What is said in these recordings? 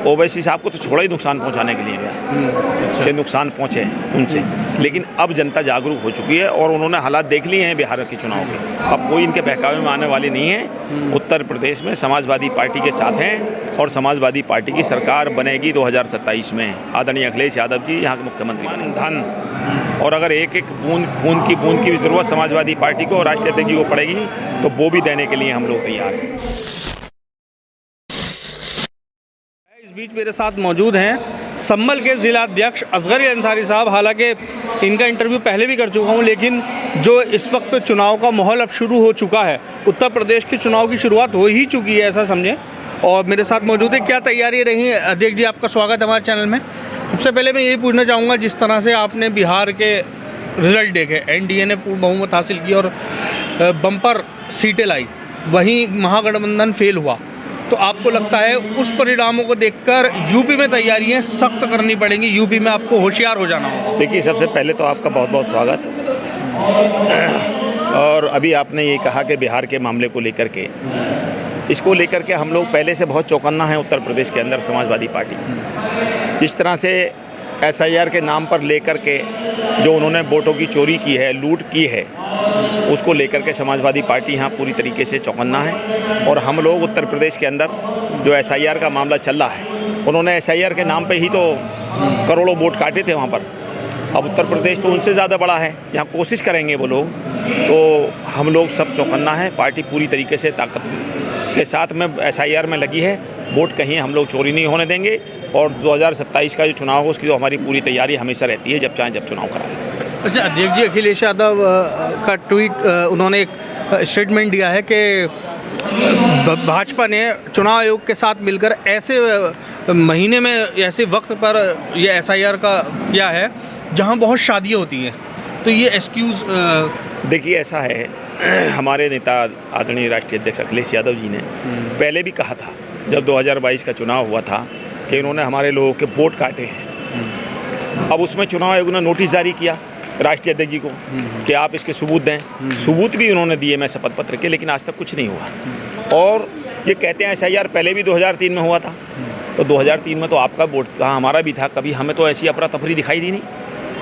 ओवैसी साहब को तो छोड़ा ही नुकसान पहुंचाने के लिए गया कि नुकसान पहुंचे उनसे, लेकिन अब जनता जागरूक हो चुकी है और उन्होंने हालात देख लिए हैं बिहार के चुनाव के। अब कोई इनके बहकावे में आने वाली नहीं है। उत्तर प्रदेश में समाजवादी पार्टी के साथ हैं और समाजवादी पार्टी की सरकार बनेगी 2027 में। आदरणीय अखिलेश यादव जी यहाँ के मुख्यमंत्री। धन और अगर एक एक बूंद खून की भी ज़रूरत समाजवादी पार्टी को और राष्ट्रीय अध्यक्ष जी को पड़ेगी तो वो भी देने के लिए हम लोग तैयार हैं। इस बीच मेरे साथ मौजूद हैं संभल के ज़िला अध्यक्ष असगर अंसारी साहब। हालांकि इनका इंटरव्यू पहले भी कर चुका हूं, लेकिन जो इस वक्त चुनाव का माहौल अब शुरू हो चुका है, उत्तर प्रदेश के चुनाव की शुरुआत हो ही चुकी है ऐसा समझें। और मेरे साथ मौजूद है, क्या तैयारी रही है? अध्यक्ष जी आपका स्वागत है हमारे चैनल में। सबसे पहले मैं यही पूछना चाहूँगा, जिस तरह से आपने बिहार के रिजल्ट देखे, एनडीए ने पूर्ण बहुमत हासिल की और बम्पर सीटें लाई, वहीं महागठबंधन फेल हुआ, तो आपको लगता है उस परिणामों को देखकर यूपी में तैयारियां सख्त करनी पड़ेंगी, यूपी में आपको होशियार हो जाना होगा? देखिए, सबसे पहले तो आपका बहुत बहुत स्वागत। और अभी आपने ये कहा कि बिहार के मामले को लेकर के, इसको लेकर के हम लोग पहले से बहुत चौकन्ना है उत्तर प्रदेश के अंदर। समाजवादी पार्टी जिस तरह से एसआईआर के नाम पर लेकर के जो उन्होंने वोटों की चोरी की है, लूट की है, उसको लेकर के समाजवादी पार्टी यहाँ पूरी तरीके से चौकन्ना है। और हम लोग उत्तर प्रदेश के अंदर जो एसआईआर का मामला चल रहा है, उन्होंने एसआईआर के नाम पे ही तो करोड़ों वोट काटे थे वहाँ पर। अब उत्तर प्रदेश तो उनसे ज़्यादा बड़ा है, यहाँ कोशिश करेंगे वो लोग, तो हम लोग सब चौकन्ना है। पार्टी पूरी तरीके से ताकत के साथ में एसआईआर में लगी है। वोट कहीं हम लोग चोरी नहीं होने देंगे और 2027 का जो चुनाव हो उसकी तो हमारी पूरी तैयारी हमेशा रहती है, जब चाहे जब चुनाव कराएं। अच्छा अध्यक्ष जी, अखिलेश यादव का ट्वीट, उन्होंने एक स्टेटमेंट दिया है कि भाजपा ने चुनाव आयोग के साथ मिलकर ऐसे महीने में, ऐसे वक्त पर ये एसआईआर का किया है जहां बहुत शादियां होती हैं, तो ये एक्सक्यूज़। देखिए, ऐसा है, हमारे नेता आदरणीय राष्ट्रीय अध्यक्ष अखिलेश यादव जी ने पहले भी कहा था, जब 2022 का चुनाव हुआ था, कि इन्होंने हमारे लोगों के वोट काटे हैं। अब उसमें चुनाव आयोग ने नोटिस जारी किया राष्ट्रीय अध्यक्ष जी को कि आप इसके सबूत दें। सबूत भी उन्होंने दिए मैं शपथ पत्र के, लेकिन आज तक कुछ नहीं हुआ। और ये कहते हैं एसआईआर पहले भी 2003 में हुआ था, तो 2003 में तो आपका वोट था, हमारा भी था। कभी हमें तो ऐसी अफरा तफरी दिखाई दी नहीं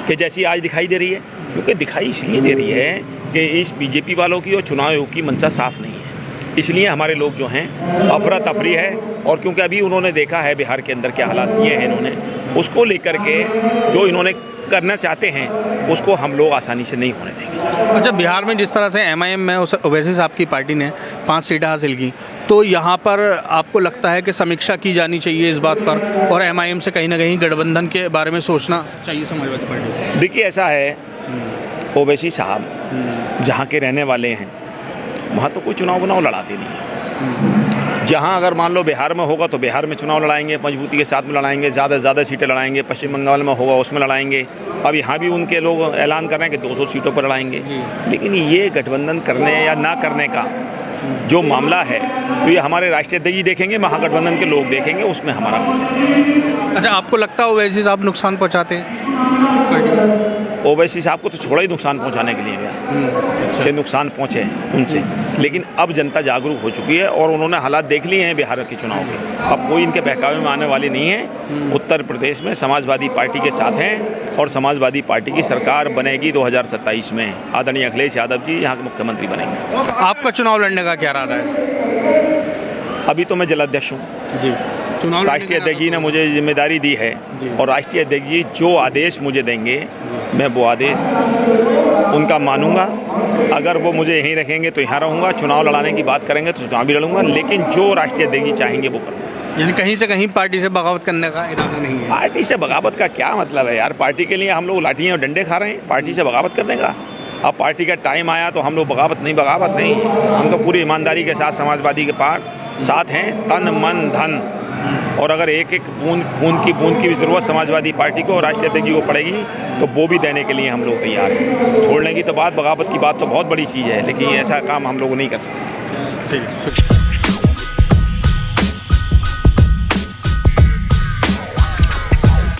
कि जैसी आज दिखाई दे रही है, क्योंकि दिखाई इसलिए दे रही है कि इस बीजेपी वालों की और चुनाव आयोग की मंशा साफ नहीं है। इसलिए हमारे लोग जो हैं अफरा तफरी है। और क्योंकि अभी उन्होंने देखा है बिहार के अंदर क्या हालात किए हैं इन्होंने, उसको लेकर के जो इन्होंने करना चाहते हैं उसको हम लोग आसानी से नहीं होने देंगे। अच्छा, बिहार में जिस तरह से एमआईएम में ओवैसी साहब की पार्टी ने 5 सीटें हासिल की, तो यहाँ पर आपको लगता है कि समीक्षा की जानी चाहिए इस बात पर, और एमआईएम से कहीं ना कहीं गठबंधन के बारे में सोचना चाहिए समाजवादी पार्टी? देखिए, ऐसा है, ओवैसी साहब जहाँ के रहने वाले हैं वहाँ तो कोई चुनाव लड़ाते नहीं है। जहाँ अगर मान लो बिहार में होगा तो बिहार में चुनाव लड़ाएंगे, मजबूती के साथ में लड़ाएंगे, ज़्यादा से ज़्यादा सीटें लड़ाएंगे। पश्चिम बंगाल में होगा उसमें लड़ाएंगे। अब यहाँ भी उनके लोग ऐलान कर रहे हैं कि 200 सीटों पर लड़ाएंगे। लेकिन ये गठबंधन करने या ना करने का जो मामला है, तो ये हमारे राष्ट्रीय अध्यक्ष जी देखेंगे, महागठबंधन के लोग देखेंगे, उसमें हमारा। अच्छा, आपको लगता है ओवैसी साहब नुकसान पहुँचाते हैं? ओवैसी साहब को तो छोड़ा ही नुकसान पहुंचाने के लिए गया कि नुकसान पहुंचे उनसे, लेकिन अब जनता जागरूक हो चुकी है और उन्होंने हालात देख लिए हैं बिहार के चुनाव के। अब कोई इनके बहकावे में आने वाली नहीं है। उत्तर प्रदेश में समाजवादी पार्टी के साथ हैं और समाजवादी पार्टी की सरकार बनेगी 2027 में। आदरणीय अखिलेश यादव जी यहाँ के मुख्यमंत्री बनेंगे। आपका चुनाव लड़ने का क्या इरादा है? अभी तो मैं जिलाध्यक्ष हूँ जी। राष्ट्रीय अध्यक्ष जी ने मुझे जिम्मेदारी दी है और राष्ट्रीय अध्यक्ष जी जो आदेश मुझे देंगे मैं वो आदेश उनका मानूंगा। अगर वो मुझे यहीं रखेंगे तो यहाँ रहूँगा, चुनाव लड़ाने की बात करेंगे तो चुनाव भी लड़ूंगा, लेकिन जो राष्ट्रीय अध्यक्ष जी चाहेंगे वो करूँगा। यानी कहीं से कहीं पार्टी से बगावत करने का इरादा नहीं है? पार्टी से बगावत का क्या मतलब है यार? पार्टी के लिए हम लोग लाठियाँ और डंडे खा रहे हैं, पार्टी से बगावत करने का? अब पार्टी का टाइम आया तो हम लोग बगावत नहीं, हम तो पूरी ईमानदारी के साथ समाजवादी के साथ हैं, तन मन धन। और अगर एक एक बूंद खून की भी ज़रूरत समाजवादी पार्टी को और राष्ट्रीय अध्यक्ष जी को पड़ेगी तो वो भी देने के लिए हम लोग तैयार हैं। छोड़ने की तो बात, बगावत की बात तो बहुत बड़ी चीज़ है, लेकिन ऐसा काम हम लोग नहीं कर सकते। ठीक है।